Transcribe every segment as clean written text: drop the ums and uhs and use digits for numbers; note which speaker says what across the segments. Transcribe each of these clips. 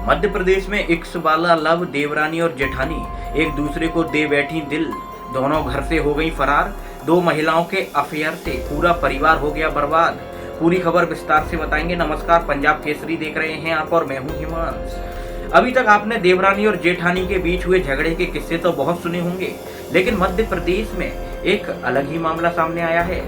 Speaker 1: मध्य प्रदेश में इक्स वाला लव, देवरानी और जेठानी एक दूसरे को दे बैठी दिल, दोनों घर से हो गई फरार। दो महिलाओं के अफेयर से पूरा परिवार हो गया बर्बाद। पूरी खबर विस्तार से बताएंगे। नमस्कार, पंजाब केसरी देख रहे हैं आप और मैं हूं हिमांश। अभी तक आपने देवरानी और जेठानी के बीच हुए झगड़े के किस्से तो बहुत सुने होंगे, लेकिन मध्य प्रदेश में एक अलग ही मामला सामने आया है।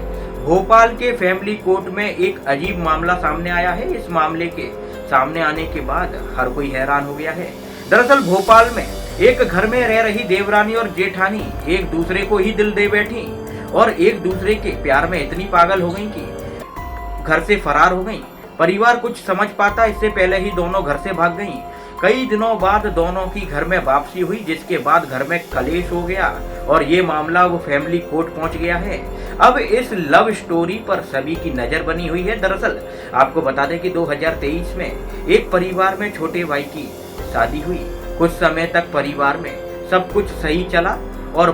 Speaker 1: भोपाल के फैमिली कोर्ट में एक अजीब मामला सामने आया है। इस मामले के सामने आने के बाद हर कोई हैरान हो गया है। दरअसल भोपाल में एक घर में रह रही देवरानी और जेठानी एक दूसरे को ही दिल दे बैठी और एक दूसरे के प्यार में इतनी पागल हो गई कि घर से फरार हो गई। परिवार कुछ समझ पाता इससे पहले ही दोनों घर से भाग गईं। कई दिनों बाद दोनों की घर में वापसी हुई, जिसके बाद घर में कलेश हो गया और ये मामला वो फैमिली कोर्ट पहुंच गया है। अब इस लव स्टोरी पर सभी की नजर बनी हुई है। दरअसल आपको बता दें कि 2023 में एक परिवार में छोटे भाई की शादी हुई। कुछ समय तक परिवार में सब कुछ सही चला और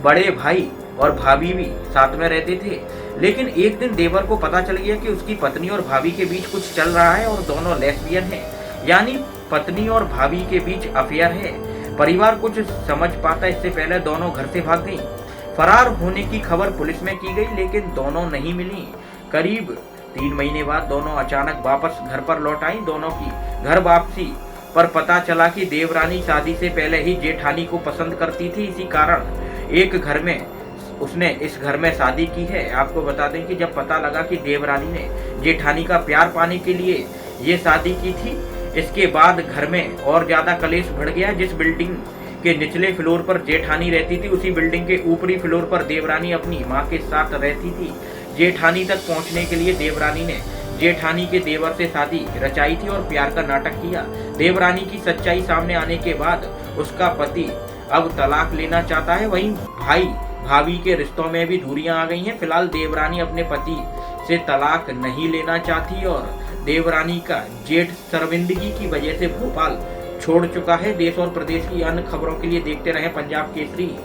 Speaker 1: बड़े भाई और भाभी भी साथ में रहते थे, लेकिन एक दिन देवर को पता चल गया कि उसकी पत्नी और भाभी के बीच कुछ चल रहा है और दोनों लेस्बियन हैं, यानी पत्नी और भाभी के बीच अफेयर है। परिवार कुछ समझ पाता इससे पहले दोनों घर से भाग गई। फरार होने की खबर पुलिस में की गई, लेकिन दोनों नहीं मिली। करीब 3 महीने बाद दोनों अचानक वापस घर पर लौट आई। दोनों की घर वापसी पर पता चला कि देवरानी शादी से पहले ही जेठानी को पसंद करती थी, इसी कारण एक घर में उसने इस घर में शादी की है। आपको बता दें कि जब पता लगा कि देवरानी ने जेठानी का प्यार पाने के लिए ये शादी की थी, इसके बाद घर में और ज्यादा कलेश बढ़ गया। जिस बिल्डिंग के निचले फ्लोर पर जेठानी रहती थी, उसी बिल्डिंग के ऊपरी फ्लोर पर देवरानी अपनी मां के साथ रहती थी। जेठानी तक पहुंचने के लिए देवरानी ने जेठानी के देवर से शादी रचाई थी और प्यार का नाटक किया। देवरानी की सच्चाई सामने आने के बाद उसका पति अब तलाक लेना चाहता है। वहीं भाई भाभी के रिश्तों में भी दूरियां आ गई हैं। फिलहाल देवरानी अपने पति से तलाक नहीं लेना चाहती और देवरानी का जेठ शर्मिंदगी की वजह से भोपाल छोड़ चुका है। देश और प्रदेश की अन्य खबरों के लिए देखते रहें पंजाब केसरी।